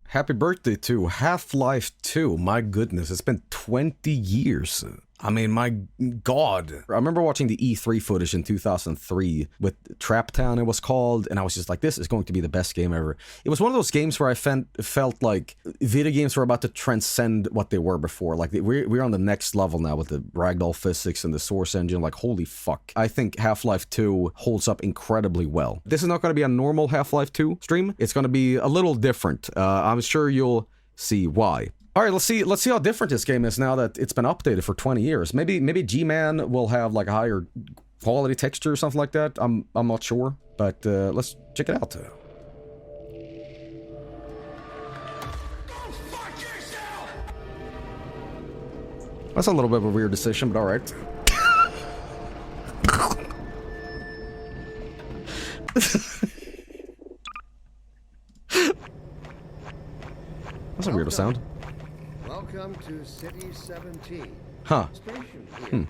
Happy birthday to Half-Life 2. My goodness, it's been 20 years. I mean, my god. I remember watching the E3 footage in 2003 with Trap Town, it was called, and I was just like, this is going to be the best game ever. It was one of those games where I felt like video games were about to transcend what they were before. Like, we're on the next level now with the ragdoll physics and the source engine. Like, holy fuck. I think Half-Life 2 holds up incredibly well. This is not going to be a normal Half-Life 2 stream. It's going to be a little different. I'm sure you'll see why. All right, let's see how different this game is now that it's been updated for 20 years. Maybe G-Man will have like a higher quality texture or something like that. I'm not sure, but let's check it out. That's a little bit of a weird decision, but all right. That's a weird sound. Welcome to City 17. Huh. Station here.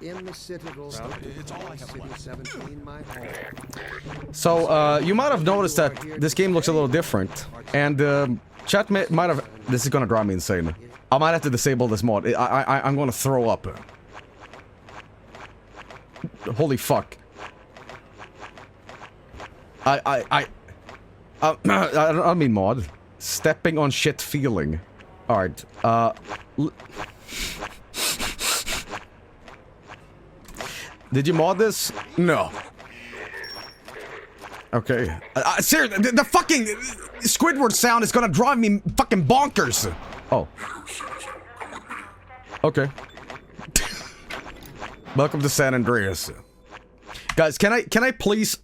In the Citadel. It's all I have City 17, my home. So, you might have noticed that this game looks a little different, and chat might have... This is gonna drive me insane. I might have to disable this mod. I'm gonna throw up. Holy fuck. I don't mean mod. Stepping on shit feeling. Alright, did you mod this? No. Okay. Seriously, the fucking Squidward sound is gonna drive me fucking bonkers! Oh. Okay. Welcome to San Andreas. Guys, can I please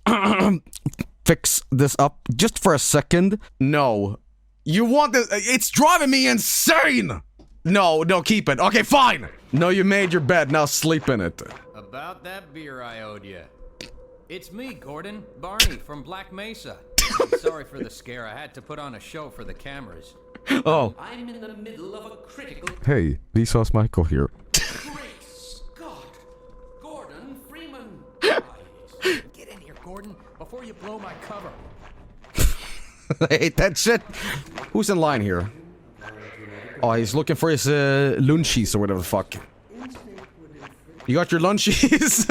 fix this up just for a second? No. You want this? It's driving me insane! No, keep it. Okay, fine! No, you made your bed, now sleep in it. About that beer I owed you. It's me, Gordon. Barney from Black Mesa. Sorry for the scare. I had to put on a show for the cameras. Oh. I'm in the middle of a critical... Hey, Vinesauce Michael here. Great Scott! Gordon Freeman! Get in here, Gordon, before you blow my cover. I hate that shit. Who's in line here? Oh, he's looking for his lunchies or whatever the fuck. You got your lunchies?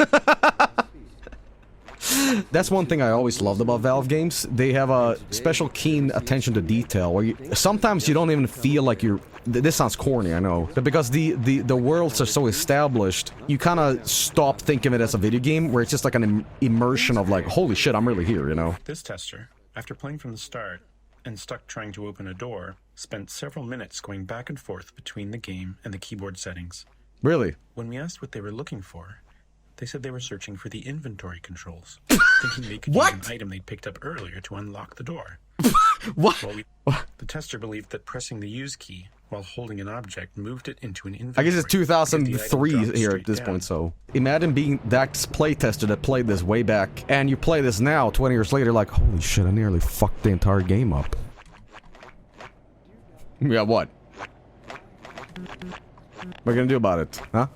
That's one thing I always loved about Valve games. They have a special keen attention to detail where sometimes you don't even feel like you're... This sounds corny, I know. But because the worlds are so established, you kind of stop thinking of it as a video game where it's just like an immersion of like, holy shit, I'm really here, you know? This tester, after playing from the start and stuck trying to open a door, spent several minutes going back and forth between the game and the keyboard settings. Really? When we asked what they were looking for, they said they were searching for the inventory controls, thinking they could use an item they'd picked up earlier to unlock the door. What? Well, the tester believed that pressing the use key while holding an object moved it into an inventory. I guess it's 2003 here at this point, so... Imagine being that playtester that played this way back, and you play this now, 20 years later, like, holy shit, I nearly fucked the entire game up. Yeah, what? What are you gonna do about it, huh?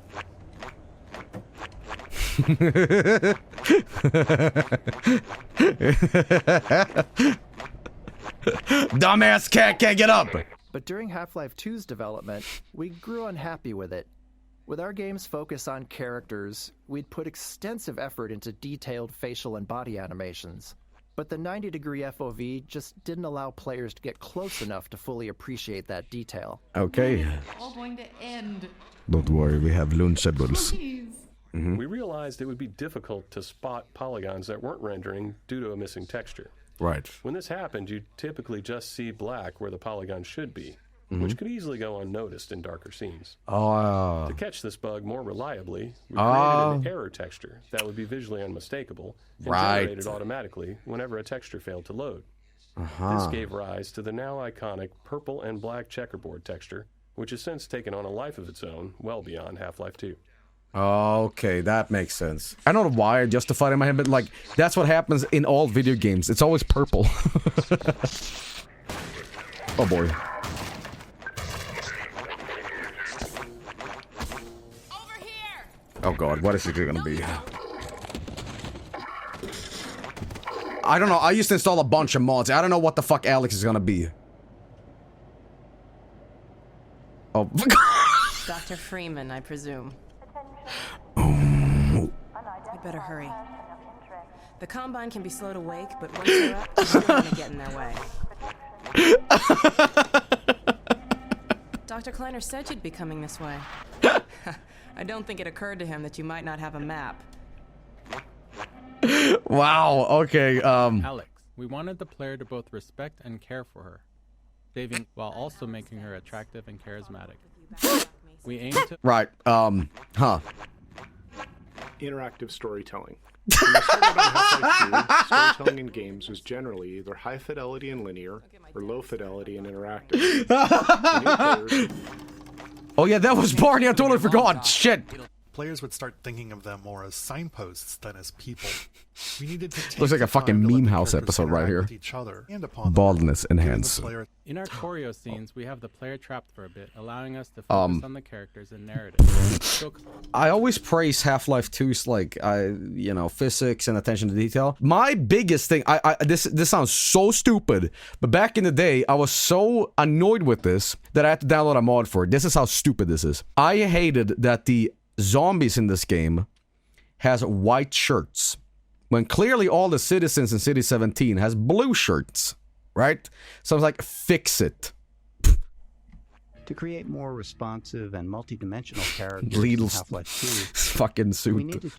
Dumbass cat can't get up! But during Half-Life 2's development, we grew unhappy with it. With our game's focus on characters, we'd put extensive effort into detailed facial and body animations. But the 90-degree FOV just didn't allow players to get close enough to fully appreciate that detail. Okay. It's all going to end. Don't worry, we have Lunchables. Please. We realized it would be difficult to spot polygons that weren't rendering due to a missing texture. Right. When this happened, you typically just see black where the polygon should be, which could easily go unnoticed in darker scenes. Oh. To catch this bug more reliably, we created an error texture that would be visually unmistakable and generated automatically whenever a texture failed to load. This gave rise to the now iconic purple and black checkerboard texture, which has since taken on a life of its own well beyond Half-Life 2. Okay, that makes sense. I don't know why I justified it in my head, but like, that's what happens in all video games. It's always purple. Oh boy. Over here. Oh god, what is it gonna be? I don't know, I used to install a bunch of mods. I don't know what the fuck Alex is gonna be. Oh. Dr. Freeman, I presume. Oh. You better hurry. The Combine can be slow to wake, but once they're up, you don't want to get in their way. Dr. Kleiner said you'd be coming this way. I don't think it occurred to him that you might not have a map. Wow, okay, Alex, we wanted the player to both respect and care for her, saving while also making her attractive and charismatic. We aim to... Right, huh. Interactive storytelling. When we started on Half-Life 2, storytelling in games was generally either high fidelity and linear, or low fidelity and interactive. Oh yeah, that was Barney, I totally forgot, shit! Players would start thinking of them more as signposts than as people. We needed to take Looks like a fucking meme house episode right here. Baldness enhance. In our choreo scenes, we have the player trapped for a bit, allowing us to focus on the characters and narrative. I always praise Half-Life 2's like, you know, physics and attention to detail. My biggest thing, this sounds so stupid, but back in the day, I was so annoyed with this that I had to download a mod for it. This is how stupid this is. I hated that the zombies in this game has white shirts when clearly all the citizens in City 17 has blue shirts, right? So I was like, fix it. To create more responsive and multi-dimensional characters Lidl's in Half-Life 2, fucking suit. we needed,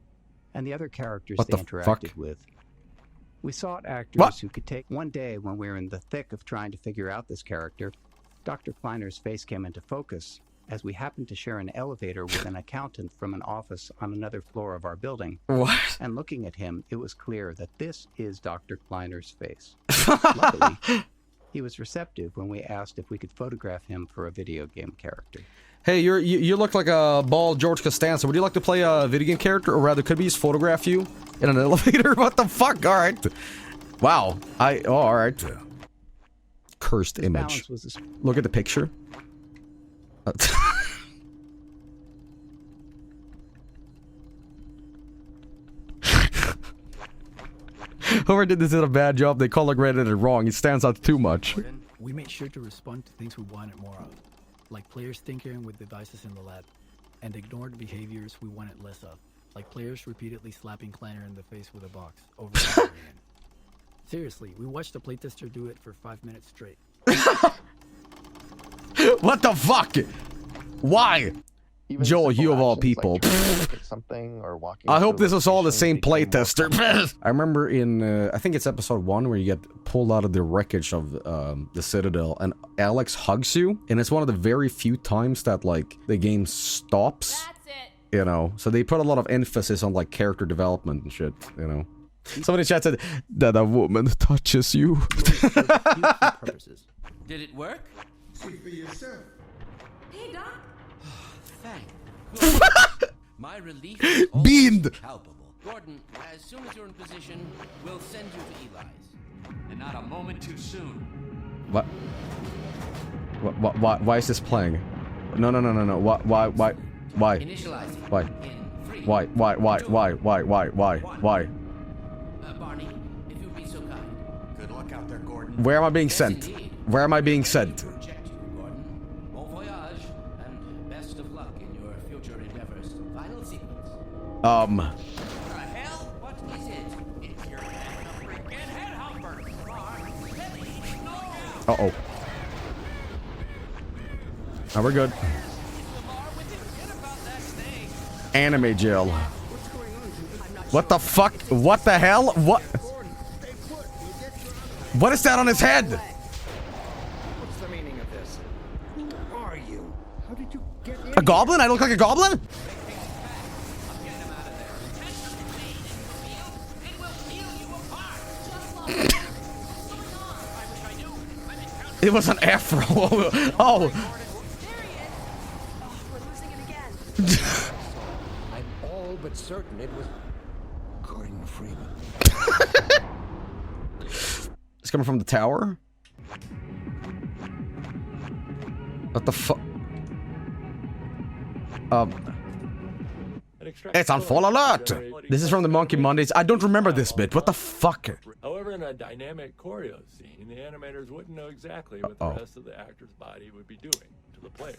and the other characters What they the interacted fuck? with. We sought actors who could take one day when we were in the thick of trying to figure out this character. Dr. Kleiner's face came into focus as we happened to share an elevator with an accountant from an office on another floor of our building. What? And looking at him, it was clear that this is Dr. Kleiner's face. Luckily, he was receptive when we asked if we could photograph him for a video game character. Hey, you look like a bald George Costanza. Would you like to play a video game character, or rather, could we just photograph you in an elevator? What the fuck? All right. Wow. All right. Cursed This image. balance was Look at the picture. Whoever did this did a bad job. They color graded it wrong. It stands out too much. We made sure to respond to things we wanted more of, like players tinkering with devices in the lab, and ignored behaviors we wanted less of, like players repeatedly slapping Kleiner in the face with a box over and over again. Seriously, we watched a playtester do it for 5 minutes straight. What the fuck? Why? Joel, you of all people. I hope this was all the same playtester. I remember in, I think it's episode 1 where you get pulled out of the wreckage of the Citadel and Alex hugs you. And it's one of the very few times that, like, the game stops. That's it. You know, so they put a lot of emphasis on, like, character development and shit, you know. Somebody in chat said, that a woman touches you. Did it work? See for yourself. Hey, Doc. Thank. My relief is Beamed. palpable. Gordon, as soon as you're in position, we'll send you to Eli's. And not a moment too soon. What? Why is this playing? No. Why? Initializing. Why? Why? Barney, if you'd be so kind. Good luck out there, Gordon. Where am I being sent? Where am I being sent? Reject you, Gordon. Bon voyage, and best of luck in your future endeavors. Final sequence. The hell? What is it? It's your freaking head humper. Uh-oh. Now we're good. Anime jail. What the fuck? What the hell? What is that on his head? What's the meaning of this? Who are you? How did you get in? A goblin? I look like a goblin? It was an afro. Oh. I'm all but certain it was Gordon Freeman. It's coming from the tower? What the fuck? It's on full alert! This is from the Monkey Mondays. I don't remember this bit. What the fuck? However, in a dynamic choreo scene, the animators wouldn't know exactly what the rest of the actor's body would be doing to the player.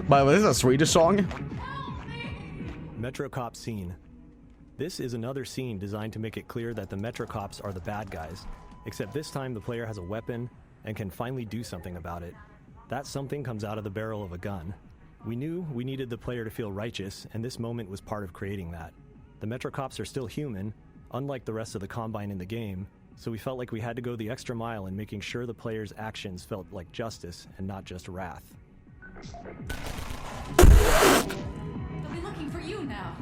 By the way, this is a Swedish song. Metro Cop scene. This is another scene designed to make it clear that the Metro Cops are the bad guys, except this time the player has a weapon and can finally do something about it. That something comes out of the barrel of a gun. We knew we needed the player to feel righteous, and this moment was part of creating that. The Metro Cops are still human, unlike the rest of the Combine in the game, so we felt like we had to go the extra mile in making sure the player's actions felt like justice and not just wrath. They'll be looking for you now.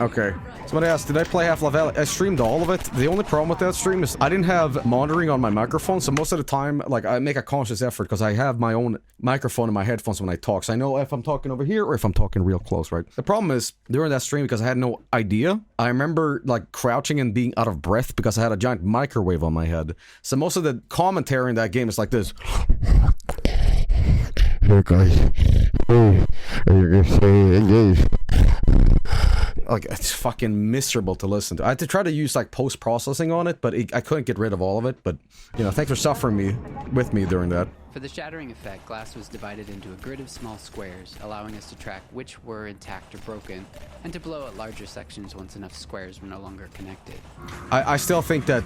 Okay. Somebody asked, did I play Half-Life Alyx? I streamed all of it. The only problem with that stream is I didn't have monitoring on my microphone, so most of the time, like, I make a conscious effort because I have my own microphone in my headphones when I talk, so I know if I'm talking over here or if I'm talking real close, right? The problem is, during that stream, because I had no idea, I remember, like, crouching and being out of breath because I had a giant microwave on my head. So most of the commentary in that game is like this. Hey guys, like, it's fucking miserable to listen to. I had to try to use like post-processing on it, but I couldn't get rid of all of it. But, you know, thanks for suffering with me during that. For the shattering effect, glass was divided into a grid of small squares, allowing us to track which were intact or broken, and to blow at larger sections once enough squares were no longer connected. I still think that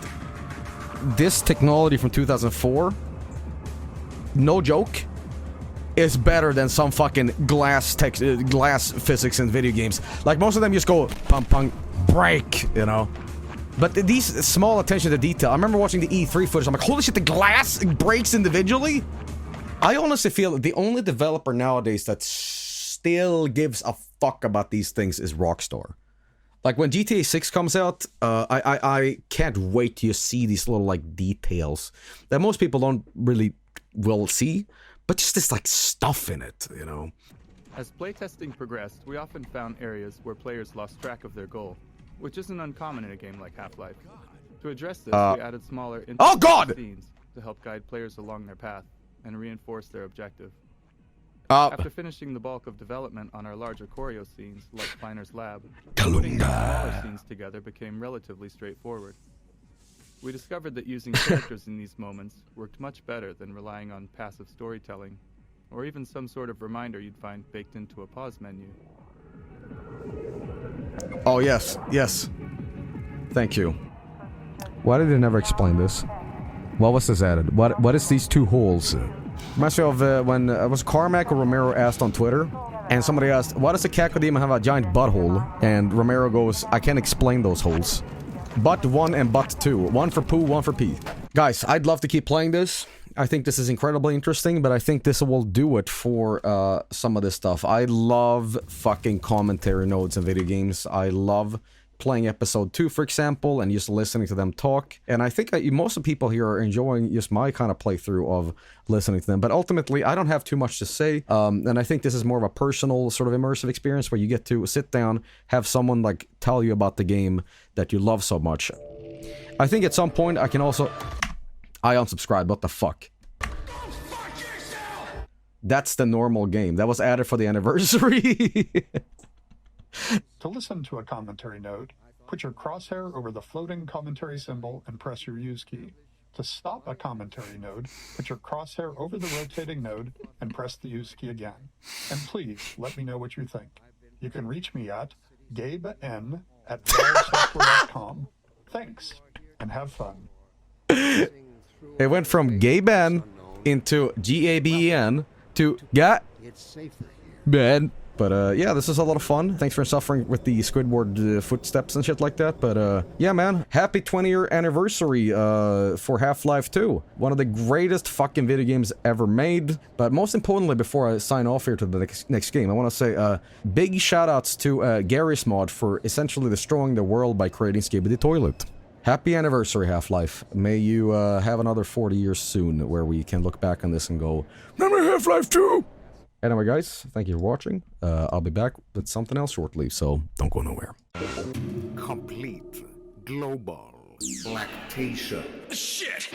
this technology from 2004, no joke, is better than some fucking glass physics in video games. Like, most of them just go pump pump break, you know. But these small attention to detail. I remember watching the E3 footage. I'm like, holy shit, the glass breaks individually. I honestly feel that the only developer nowadays that still gives a fuck about these things is Rockstar. Like, when GTA 6 comes out, I can't wait to see these little, like, details that most people don't really will see. But just this, like, stuff in it, you know? As playtesting progressed, we often found areas where players lost track of their goal, which isn't uncommon in a game like Half-Life. To address this, we added smaller scenes to help guide players along their path and reinforce their objective. After finishing the bulk of development on our larger choreo scenes, like Kleiner's lab, putting the smaller scenes together became relatively straightforward. We discovered that using characters in these moments worked much better than relying on passive storytelling, or even some sort of reminder you'd find baked into a pause menu. Oh, yes, yes. Thank you. Why did they never explain this? What was this added? What is these two holes? Reminds me of when was Carmack or Romero asked on Twitter, and somebody asked, why does a cacodemon have a giant butthole? And Romero goes, I can't explain those holes. Butt 1 and butt 2. One for poo, one for pee. Guys, I'd love to keep playing this. I think this is incredibly interesting, but I think this will do it for some of this stuff. I love fucking commentary nodes in video games. I love playing episode 2, for example, and just listening to them talk. And I think most of the people here are enjoying just my kind of playthrough of listening to them. But ultimately, I don't have too much to say. And I think this is more of a personal sort of immersive experience where you get to sit down, have someone like tell you about the game that you love so much. I think at some point I can also... I unsubscribed, what the fuck? That's the normal game. That was added for the anniversary. To listen to a commentary node, put your crosshair over the floating commentary symbol and press your use key. To stop a commentary node, put your crosshair over the rotating node and press the use key again. And please, let me know what you think. You can reach me at gaben@vargskelethor.com. Thanks, and have fun. It went from Gaben into Gaben to Ben. But, yeah, this is a lot of fun. Thanks for suffering with the Squidward footsteps and shit like that. But, yeah, man. Happy 20-year anniversary for Half-Life 2. One of the greatest fucking video games ever made. But most importantly, before I sign off here to the next game, I want to say big shout-outs to Gary's Mod for essentially destroying the world by creating Skibidi Toilet. Happy anniversary, Half-Life. May you have another 40 years soon where we can look back on this and go, remember Half-Life 2? Anyway, guys, thank you for watching. I'll be back with something else shortly, so don't go nowhere. Complete global lactation. Shit!